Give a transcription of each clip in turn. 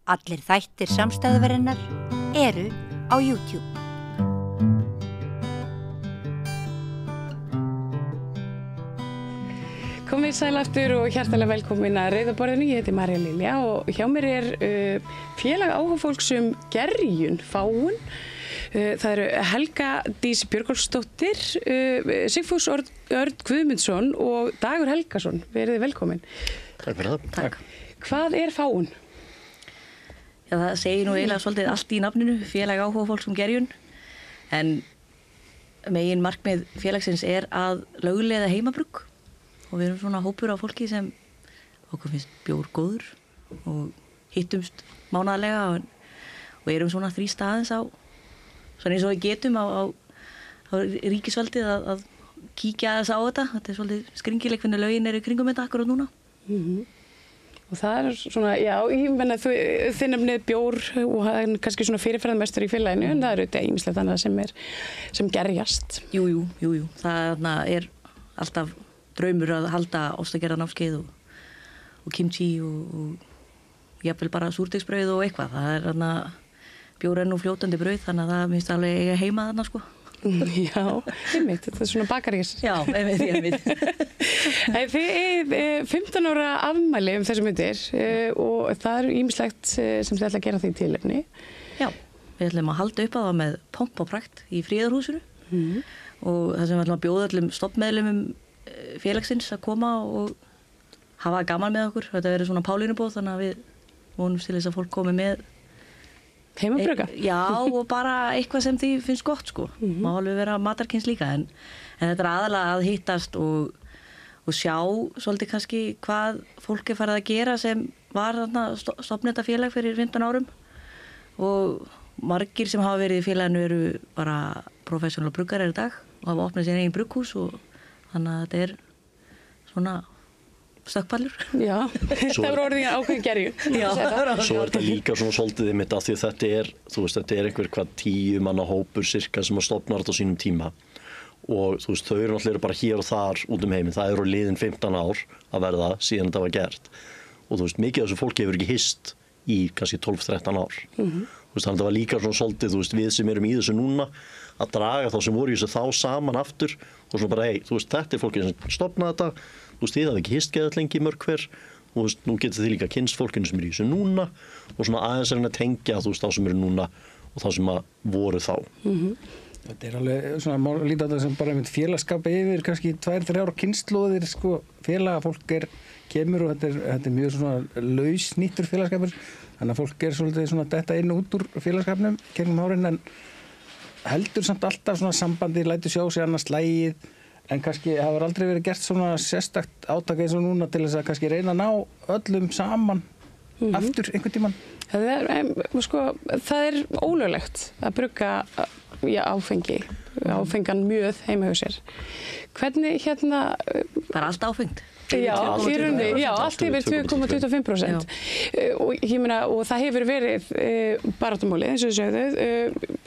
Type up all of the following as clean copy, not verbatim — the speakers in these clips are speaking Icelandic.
Allir þættir samstæðuverinnar eru á YouTube. Komið sæl aftur og hjartalega velkomin að Rauðaborðinu. Ég heiti María Lilja og hjá mér er félag áhugafólks gerjun Fáun. Það eru Helga Dís Björgólfsdóttir, Sigfús Örn Guðmundsson og Dagur Helgason. Verið velkomin. Takk fyrir það. Takk. Hvað er Fáun? Já, það segir nú eiginlega svolítið allt í nafninu, félag áhugafólks gerjun. En megin markmið félagsins er að lögleiða heimabrugg. Og við erum svona hópur af fólki sem okkur finnst bjór góður og hittumst mánaðarlega og erum svona þrýst aðeins á, svona eins og við getum á ríkisvaldið að kíkja aðeins á þetta. Þetta er svolítið skringileg hvernig lögin eru kringum þetta akkurat núna. Og það er svona, já, ég menna þið nefnið bjór og það er kannski svona fyrirferðarmestur í félaginu en það eru þetta ýmislegt annað sem gerjast. Jú. Það er alltaf draumur að halda ostagerðarnámskeið og kimchi og jafnvel bara súrdegsbrauð og eitthvað. Það er þarna bjór nú fljótandi brauð þannig að það minnst alveg eiga heima þarna sko. Já, einmitt, þetta er svona bakarís. Já, einmitt. Þið 15 ára afmæli þessum myndir og það er ýmislegt sem þið ætla að gera því tilefni. Já, við ætlum að halda upp á það með pomp og prakt í Fríðarhúsinu og það sem við ætlum að bjóða öllum stoppmeðlumum félagsins að koma og hafa gaman með okkur. Þetta verður svona Pálínubóð þannig að við vonumst til þess að fólk komi með heimabrugga? Já, og bara eitthvað sem því finnst gott sko. Má alveg vera matarkyns líka en þetta er aðalega að hittast og sjá svolítið kannski hvað fólk er farið að gera sem var þarna stofnað þetta félag fyrir 15 árum og margir sem hafa verið í félaginu eru bara professional bruggarar í dag og hafa opnað sín eigin brugghús og þannig að þetta er svona stökkpallur. Já, það var orðið ákveðin gerju. Svo er þetta líka svona svolítið einmitt af því að þetta er, þú veist, þetta er einhver 10 manna hópur cirka sem að stofna þetta á sínum tíma og þú veist, þau eru náttúrulega bara hér og þar út heiminn. Það eru liðin 15 ár að verða síðan þetta var gert og þú veist, mikið af þessu fólki hefur ekki hist í kannski 12-13 ár. Þú veist, þannig að það var líka svona svolítið, þú veist, við sem erum í þessu núna að draga þá sem voru í þessu þá saman aftur og svona bara, þú veist, þetta er fólki sem stofnaði þetta, þú veist, þið hafði ekki hist geðað lengi mörg hver og þú veist, nú getur þið líka kynst fólkinu sem eru í þessu núna og svona aðeins að tengja, þú veist, þá sem eru núna og þá sem að voru þá. Þetta er alveg svona, má líta á þetta sem bara einmitt félagskap yfir kannski 2-3 kynslóðir, sko, fólk kemur og þetta er mjög svona lausnýttur félagskapur, þannig að fólk svolítið svona detta inn og út úr félagskapnum gegnum árin en heldur samt alltaf svona sambandi, lætur sjá sig annars slagið, en kannski hefur aldrei verið gert svona sérstakt átak eins og núna til þess að kannski reyna að ná öllum saman aftur einhvern tímann. Það er ólöglegt að brugga áfengan mjöð heima hjá sér. Hvernig Bara allt áfengt. Já, allt yfir 2,25%. Og ég meina, og það hefur verið baráttumáli, eins og þið sögðu.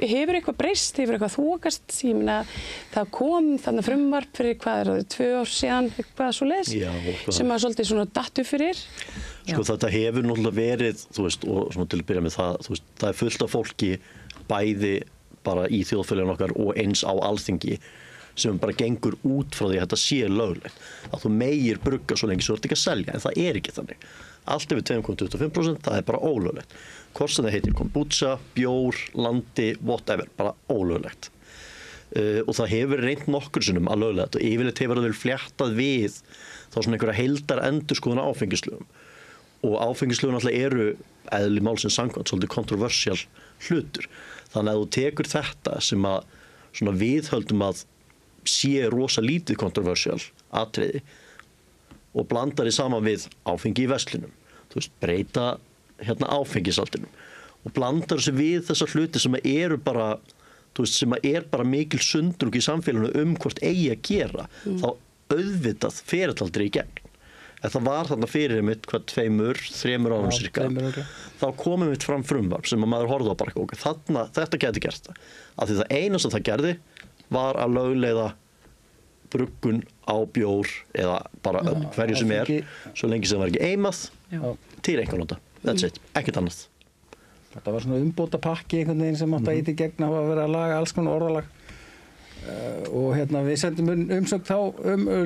Hefur eitthvað breyst, hefur eitthvað þokast? Ég meina, það kom þarna frumvarp fyrir, 2 ár síðan, eitthvað svoleiðis, sem að svolítið svona dattu fyrir. Sko þetta hefur náttúrulega verið, þú veist, og svona til að byrja með það, þú veist, það er fullt af fólki bæði bara í þjóðfélaginu okkar og eins á Alþingi sem bara gengur út frá því að þetta sé löglegt. Að þú megir brugga svo lengi svo þetta ekki að selja, en það er ekki þannig. Allt yfir 2,25%, það er bara ólöglegt. Hvort sem það heitir kombucha, bjór, landi, whatever, bara ólöglegt. Og það hefur reynt nokkur sinnum að löglega þetta og yfirleitt hefur það vel fléttað við þá svona einhverja heildar endurskoðun á áfengislögum. Og áfengislögum alltaf eru eðli málsins samkvæmt svolítið kontroversial hlutur. Þannig að þú tekur þetta sem að svona við höldum að sé rosa lítið kontroversial atriði og blandar því saman við áfengi í verslunum. Þú veist, breyta áfengisaldrinum og blandar þessu við þessar hluti sem eru bara, þú veist, sem er bara mikil sundrung í samfélaginu hvort eigi að gera. Þá auðvitað fer þetta aldrei í gegn. En það var þarna fyrir einmitt 2-3 árum cirka. Þá komum við fram frumvarp sem að maður horfði á bara okkur. Þetta geti gert það. Af því það eina sem það gerði var að lögleiða bruggun á bjór eða bara hverju sem svo lengi sem það var ekki eimað til einhvern nota. That's it, ekkert annað. Þetta var svona umbóta pakki einhvern veginn sem átti að íta í gegn á að vera að laga alls konar orðalag og við sendum umsögn þá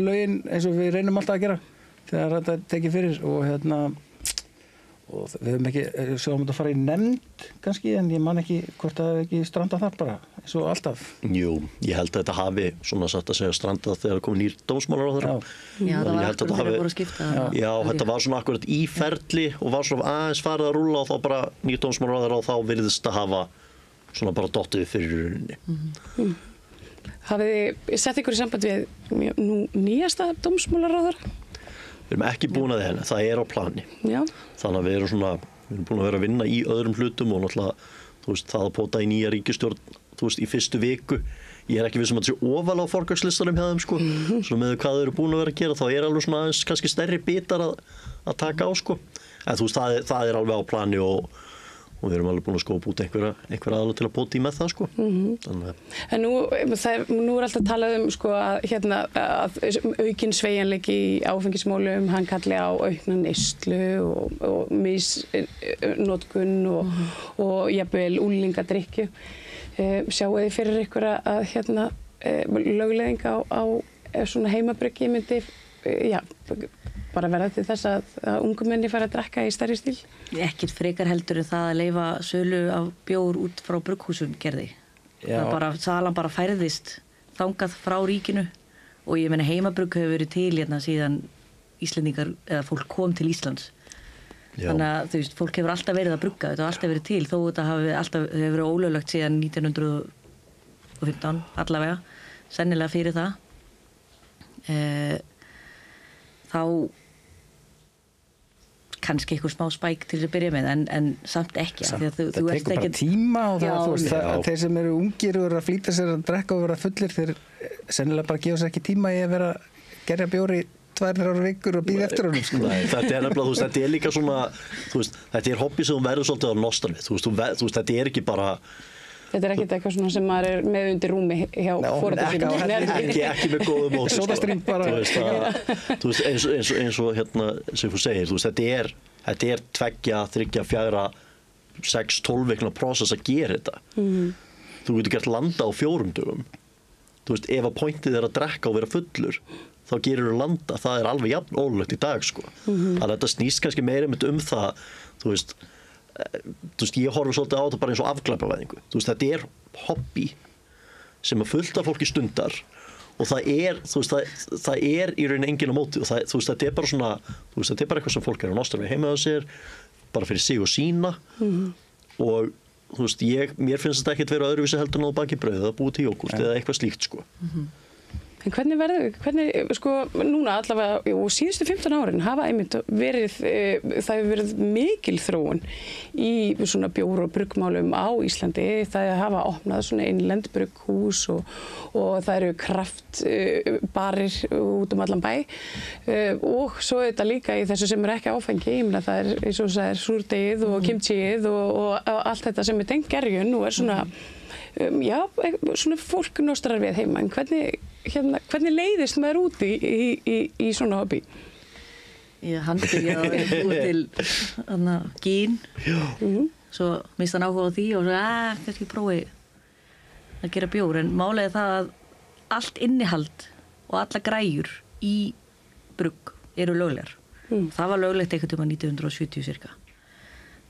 lögin eins og við reynum alltaf að gera þegar þetta tekið fyrir og við höfum ekki sjáum þetta að fara í nefnd kannski en ég man ekki hvort það hefur ekki strandað þar bara eins og alltaf. Jú, ég held að þetta hafi svona satt að segja strandað þegar komið nýr dómsmálaráðherra. Já, það var akkurat þegar voru að skipta. Já, þetta var svona akkurat í ferli og var svona aðeins farið að rúlla og þá bara nýr dómsmálaráðherra og þá virðist að hafa svona bara dottið fyrir rauninni. Hafið þið sett ykkur í samband við nýjasta dómsmálaráðherra? Við erum ekki búin að henni, það á plani. Já. Þannig að við erum búin að vera að vinna í öðrum hlutum og náttúrulega, það að póta í nýja ríkisstjórn, í fyrstu viku. Ég er ekki viss að það sé ofalega á forgangslistanum hjá þeim, sko. Svona með hvað þau eru búin að vera að gera, þá alveg svona aðeins kannski stærri bitar að taka á, sko. En það alveg á plani og við erum alveg búin að skópa út einhver aðalega til að póta í með það, sko. En nú alltaf talað sko að aukinn sveigjanleiki í áfengismálum, hann kalli á aukna neyslu og misnotkun og jafnvel unglingadrykkju. Sjáu þið fyrir ykkur að lögleiðing á svona heimabryggi myndi bara verða til þess að ungumenni fara að drekka í stærri stíl? Ekkert frekar heldur en það að leyfa sölu af bjór út frá brugghúsum gerði. Salan bara færðist þangað frá ríkinu og ég meina heimabrugg hefur verið til síðan Íslendingar eða fólk kom til Íslands. Já. Þannig að fólk hefur alltaf verið að brugga, þetta har alltaf verið til þó þetta hefur verið ólöglegt síðan 1915 allavega, sennilega fyrir það. Þá kannski eitthvað smá spæk til að byrja með en samt ekki. Það tekur bara tíma og þeir sem eru ungir og eru að flýta sér að drekka og vera fullir þeir sennilega bara gefa sér ekki tíma í að vera gerja bjóri 2-3 vikur og býða eftir honum. Nei, þetta nefnilega, þetta líka svona, þetta hobby sem þú verður svolítið að nostra við. Þetta ekki bara Þetta ekkert eitthvað svona sem maður með undir rúmi hjá foreldrum sínum. Ekki með góðum móti. Sódastrým bara. Eins og sem þú segir, þetta 2, 3, 4, 6, 12 vikna prósess að gera þetta. Þú getur gert landa á 4 dögum. Ef að pointið að drekka og vera fullur, þá gerir þú landa. Það alveg jafn ólöglegt í dag, sko. Þannig að þetta snýst kannski meira það, ég horfi svolítið á þetta bara eins og afglæpavæðingu. Þetta hobby sem að fullt af fólki stundar og það í rauninni enginn á móti og þetta bara svona, þetta bara eitthvað sem fólk að nostra við heima á sér, bara fyrir sig og sína og mér finnst þetta ekkert vera öðruvísi heldur en að baki brauð að búi til jógurt eða eitthvað slíkt, sko. En hvernig sko, núna allavega, og síðustu 15 árin hafa einmitt verið, það hefur verið mikil þróun í svona bjór- og bruggmálum á Íslandi. Það hafa opnað svona innlend brugghús og það eru kraftbarir út allan bæ. Og svo þetta líka í þessu sem ekki áfengi, ég meina það eins og það súrdegið og kimchiið og allt þetta sem tengt gerjun og svona, svona fólk nostrar við heima. En hvernig leiðist maður út í svona hobby? Hann byrjaði að búið til gín, svo mista hann áhuga á því og svo kannski prófi að gera bjór. En málið það að allt innihald og alla græjur í brugg eru löglegar. Það var löglegt einhvern tíma 1970 cirka.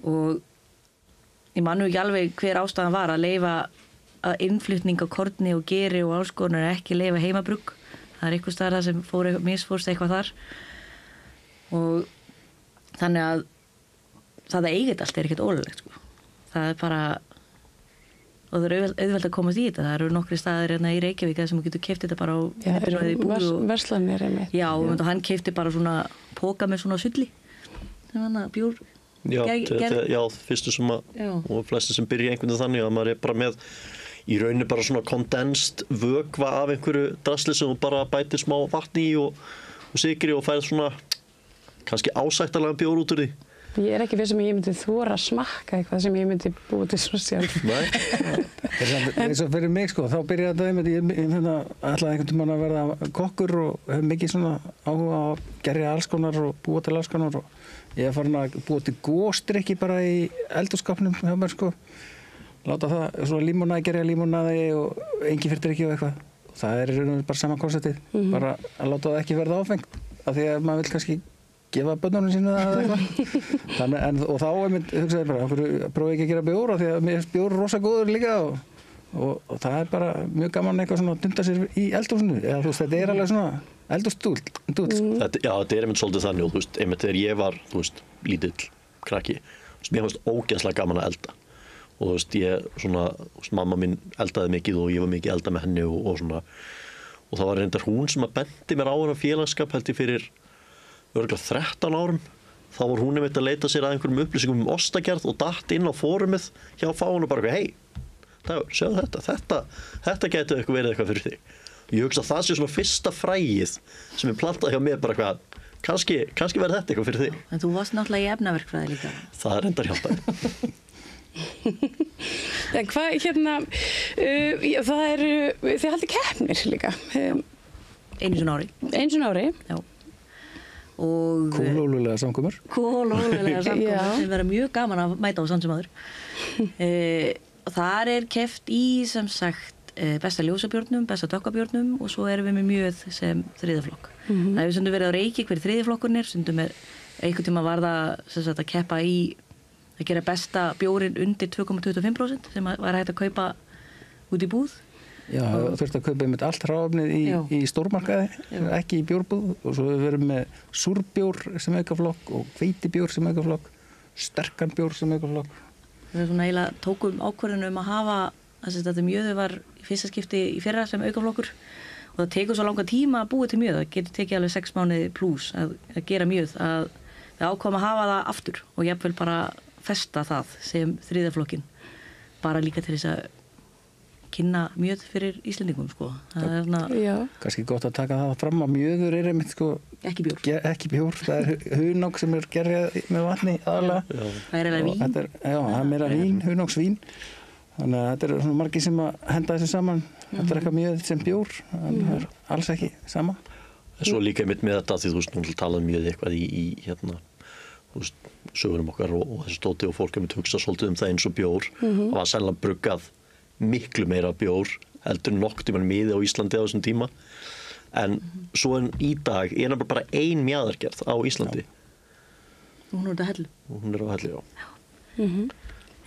Og ég man nú ekki alveg hver ástæðan var að leyfa að innflutning á korni og geri og áskonar ekki leyfa heimabrugg. Það einhvers staðar það sem misfórst eitthvað þar. Og þannig að það að eiga þetta allt ekkert ólöglegt, sko. Það bara, og það auðvelt að komast í þetta. Það eru nokkri staðir í Reykjavík sem þú getur keypt þetta bara á verslanir einmitt. Já, og hann keypti bara svona póka með svona sulli. Bjór. Já, fyrstu sem og flesti sem byrja einhvern veginn þannig að maður bara með í rauninni bara svona kondensst vökva af einhverju drasli sem þú bara bætir smá vatni í og sykri og færð svona kannski ásættanlega bjór út úr því. Ég ekki viss sem ég myndi þora að smakka eitthvað sem ég myndi búa til svo sjálf. Nei. Eins og fyrir mig, sko, þá byrjaði þetta einmitt, ég ætlaði einhvern tímann að verða kokkur og hef mikið svona áhuga á að gerja alls konar og búa til alls konar og ég hef farin að búa til góstrykki bara í eldhússkapnum hjá mér, sko. Láta það, svona límónaði, gerja límónaði og engifertrykki og eitthvað. Það er bara sama konceptið, bara að láta það ekki verða áfengt af því að maður vil kannski gefa börnunum sínu það eða eitthvað. Og þá hugsaði ég bara, prófi ekki að gera bjór af því að mér finnst bjór rosa góður líka og það er bara mjög gaman eitthvað svona að dunda sér í eldhúsinu. Eða þú veist, þetta er alveg svona eldhúsdúll. Já, þetta er einmitt svolítið þannig og þú veist, einmitt þegar ég var, þú veist, lítill krakki, mér fannst ógeðslega gaman að elda. Og þú veist, svona, mamma mín eldaði mikið og ég var mikið elda með henni og svona. Og það var reyndar hún sem að bendi mér á hennar félagsskap held ég fyrir örugglega 13 árum. Þá var hún einmitt að leita sér að einhverjum upplýsingum ostagerð og datt inn á fórumið hjá Fáun og bara hei, Dagur, sjáðu þetta gæti eitthvað verið eitthvað fyrir þig. Ég hugsa að það sé svona fyrsta fræið sem er plantað hjá mér bara hvað, kannski verði þetta eitthvað fyrir þig. En þú varst náttúrulega í efnaverkfræði líka. Það er reyndar hjálpaði. En hvað, það þið haldið keppnir líka. Einu svona ári. Einu svona ári? Já. Og Kólólulega samkomur. Kólólulega samkomur sem verða mjög gaman að mæta á samt sem áður. Þar er keppt í sem sagt besta ljósabjórnum, besta dökkabjórnum og svo erum við með mjöð sem þriðaflokk. Það hefur stundum verið á reiki hver þriðaflokkurinn, stundum einhvern tíma var það sem sagt að keppa í að gera besta bjórin undir 2,25% sem var hægt að kaupa út í búð. Já, þurfti að kaupa einmitt allt hráefnið í stórmarkaði, ekki í bjórbúð og svo við verum með súrbjór sem aukaflokk og hveitibjór sem aukaflokk, sterkan bjór sem aukaflokk. Við svona eiginlega tókum ákvörðun að hafa þetta mjöðu var í fyrsta skipti í fyrra sem aukaflokkur og það tekur svo langa tíma að búa til mjöð, það getur tekið alveg 6 mánuði pluss að gera mjöð að við ákváðum að hafa það aftur og jafnvel bara festa það sem þriðaflokkin bara líka til þess að kynna mjöð fyrir Íslendingum sko. Það er svona kannski gott að taka það fram að mjöður er einmitt sko ekki bjór, það er hunang sem er gerjað með vatni aðalega. Það er eiginlega vín. Það er meira vín, hunungsvín. Þannig að þetta eru svona margir sem að henda þessu saman. Þetta er eitthvað mjög sem bjór, en það er alls ekki sama. Svo líka einmitt með þetta því þú veist, nú talaðum mjög eitthvað í hérna, þú veist, sögurum okkar og þessu stóti og fólk einmitt hugsa svolítið það eins og bjór. Það var sennilega bruggað miklu meira bjór heldur nokkuð tímann miði á Íslandi á þessum tíma. En svo í dag er bara ein mjaðargerð á Íslandi. Og hún er á Hellu. Hún er á Hellu, já.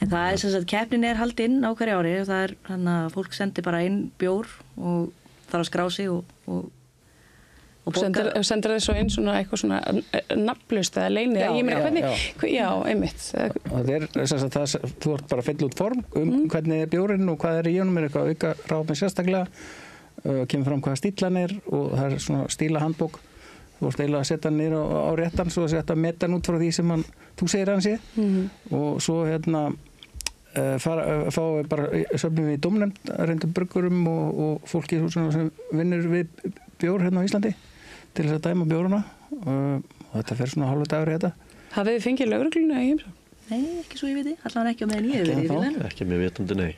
En það er sem sagt, keppnin er haldinn á hverju ári og það er hann að fólk sendir bara inn bjór og þarf að skrá sig og sendir þið svo inn svona eitthvað svona nafnlaust eða leynið. Ég meina hvernig, já, einmitt. Það er sem sagt þú ert bara að fylla út form hvernig er bjórinn og hvað er í honum, er eitthvað auka ráfni sérstaklega, kemur fram hvaða stílan er og það er svona stílahandbók. Þú ert eiginlega að setja hann niður á réttan svo að setja metan út frá því sem þú segir hann sé og svo fáum við bara söfnum við í dómnefnd reyndum bruggurum og fólki sem vinnur við bjór hérna á Íslandi til þess að dæma bjóruna og þetta fer svona hálfur dagur í þetta. Hafið þið fengið lögregluna í heimsókn? Nei, ekki svo ég viti, allavega ekki á meðan ég hef verið í félaginu. Ekki með vitandi, nei.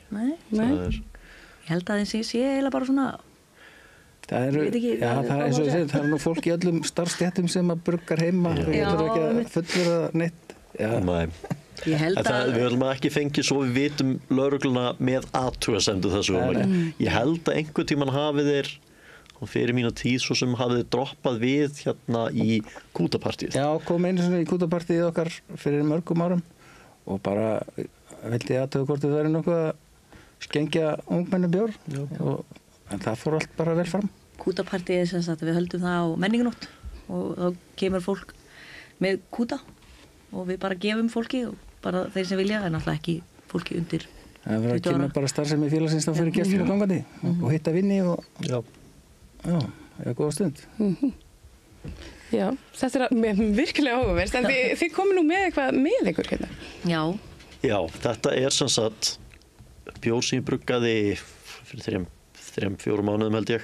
Ég held að þessi sé eiginlega bara svona það er nú fólk í öllum starfstéttum sem að bruggar heima við getum ekki að fullvera neitt. Nei. Við höfum ekki fengið svo við vitum lögregluna með athugasemdu þessu. Ég held að einhvern tímann hafið þeir og fyrir mína tíð svo sem hafið þeir droppað við hérna í kútapartíð. Já, kom einu svona í kútapartíð okkar fyrir mörgum árum og bara vildi athuga hvort það er nokkuð að skengja ungmennu bjór en það fór allt bara vel fram. Kútapartíð er sem sagt við höldum það á menningunótt og þá kemur fólk með kúta og við bara gefum fólki og bara þeir sem vilja en alltaf ekki fólki undir 20 ára. Það verður að kynna bara starfsemi félagsins þá fyrir gestur og gangandi og hitta vinni og já, góða stund. Já, þetta er virkilega áhugavert en þið komið nú með eitthvað með ykkur hérna. Já, þetta er sem sagt bjór sem ég bruggaði fyrir 3-4 mánuðum held ég.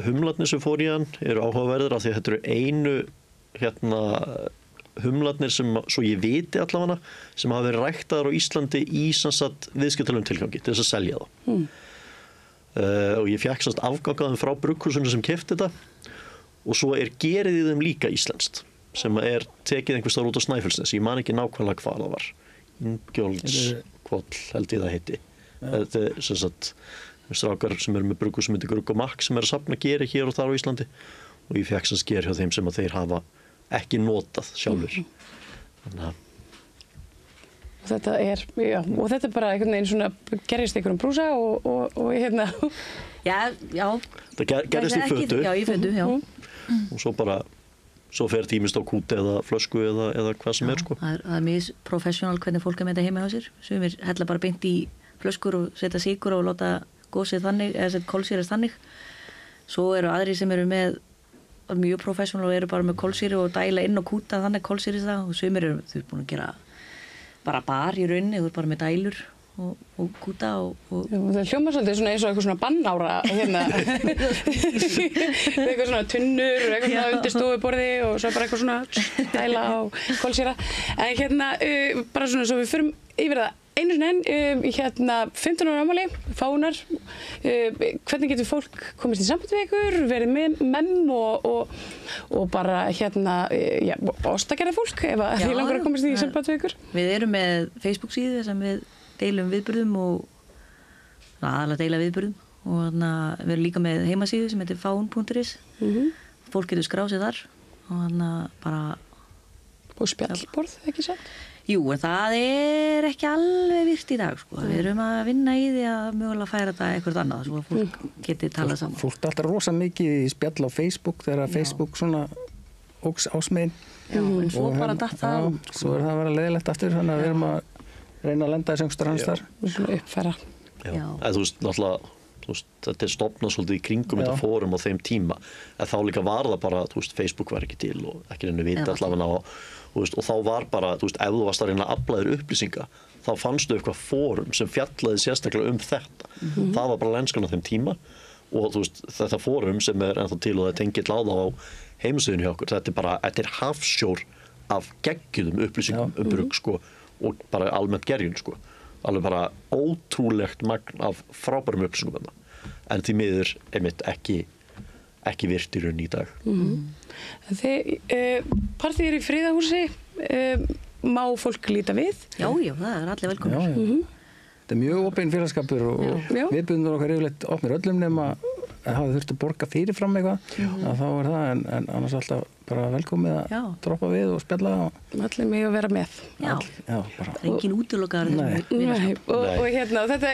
Humlarnir sem fór í hann eru áhugaverðir af því að þetta eru einu humlarnir sem, svo ég viti allavega, sem hafa verið ræktaðar á Íslandi í viðskiptalegum tilgangi til þess að selja það. Og ég fékk afgangaðum frá brugghúsinu sem keypti þetta og svo gerið í þeim líka íslenskt sem tekið einhvers staðar út á Snæfellsnes. Ég man ekki nákvæmlega hvað það var. Ingjólfskoll held ég það heiti. Þetta strákar sem með brugghús sem heitir Grugg og Makk sem að safna geri hér og þar á Íslandi og ég fékk ger hjá þeim sem að þeir hafa ekki notað sjálfur. Þannig að þetta og þetta bara einhvern veginn svona gerist einhverjum brúsa og Já. Það gerist í fötu. Já, í fötu, já. Og svo fer tímist á kúti eða flösku eða hvað sem sko. Það mjög professional hvernig fólk með þetta heima hjá sér. Sumir hella bara beint í flöskur og setja sykur og láta gósið þannig, eða setja kolsýrist þannig. Svo eru aðri sem eru með mjög professional og eru bara með kolsýri og dæla inn og kúta þannig kolsýrist það og sumir eru búin að gera bara bar í rauninni, þú bara með dælur og kúta og það hljómar svolítið svona eins og eitthvað svona bannára eitthvað svona tunnur og eitthvað svona undir stofuborði og svo bara eitthvað svona dæla og kolsýra en bara svona svo við förum yfir það einu sinni 15 ára afmæli, fánar hvernig getur fólk komist í samband við ykkur, verið með og bara ostagerða fólk ef því langar að komast í samband við ykkur. Við erum með Facebook síðu sem við deilum viðburðum og aðalega deila viðburðum og við erum líka með heimasíðu sem heitir faun.is fólk getur skráð sig þar og bara og spjallborð, ekki satt? Jú, en það ekki alveg virt í dag, sko. Við erum að vinna í því að mögulega færa þetta eitthvað annað, svo að fólk geti talað saman. Fólk alltaf rosa mikið í spjall á Facebook þegar Facebook svona óks ásmegin. Já, en svo bara datt það út. Svo það að vera leiðilegt aftur, þannig að við erum að reyna að lenda í söngstur hans þar. Við svona uppfæra. Já. Þú veist, náttúrulega, þetta stofnað svolítið í kringum þetta fórum á þeim tíma. En þá líka var það bara, Facebook var ekki til og ekki reyna að vita allavega og þá var bara, ef þú varst að reyna að afla þér upplýsinga, þá fannstu eitthvað fórum sem fjallaði sérstaklega þetta. Það var bara lenskan á þeim tíma og þetta fórum sem ennþá til og það tengill á það á heimasíðunni hjá okkur, þetta hafsjór af geggjuðum upplýsingum brugg, sko, og bara almennt gerjun, sko. Alveg bara ótrúlegt magn af frábærum upplýsingum þarna. En því miður einmitt ekki virt í raun í dag. Partíð í Friðahúsi, má fólk líta við? Já, það allir velkomnir. Þetta mjög opinn félagskapur og viðburðirnir okkar yfirleitt opnir öllum nema að hafa þurft að borga fyrirfram eitthvað, þá það, en annars alltaf bara velkomið að droppa við og spjalla. Allir mig að vera með. Já, bara. Engin útilokaður. Og þetta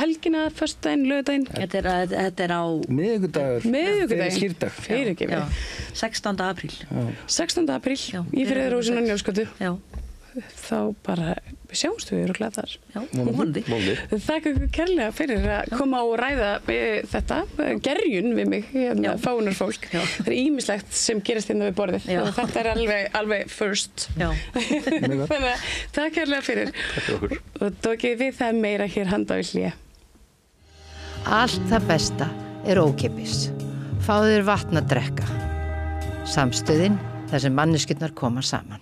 helgina, föstudaginn, laugardaginn? Þetta á miðvikudagur, fyrir skírdag. Fyrirgefið. 16. apríl. 16. apríl, í Friðarhúsinu á Njálsgötu. Já. Þá bara sjáumst við örugglega þar. Já, vonandi. Þakka ykkur kærlega fyrir að koma og ræða þetta, gerjun við mig, fánarfólk. Það ýmislegt sem gerist hérna við borðið og þetta alveg first. Þannig að takk kærlega fyrir. Takk fyrir okkur. Og tókið við það meira hér handa við hlýja. Allt það besta ókeypis. Fáðu þér vatn að drekka. Samstöðin þar sem manneskjurnar koma saman.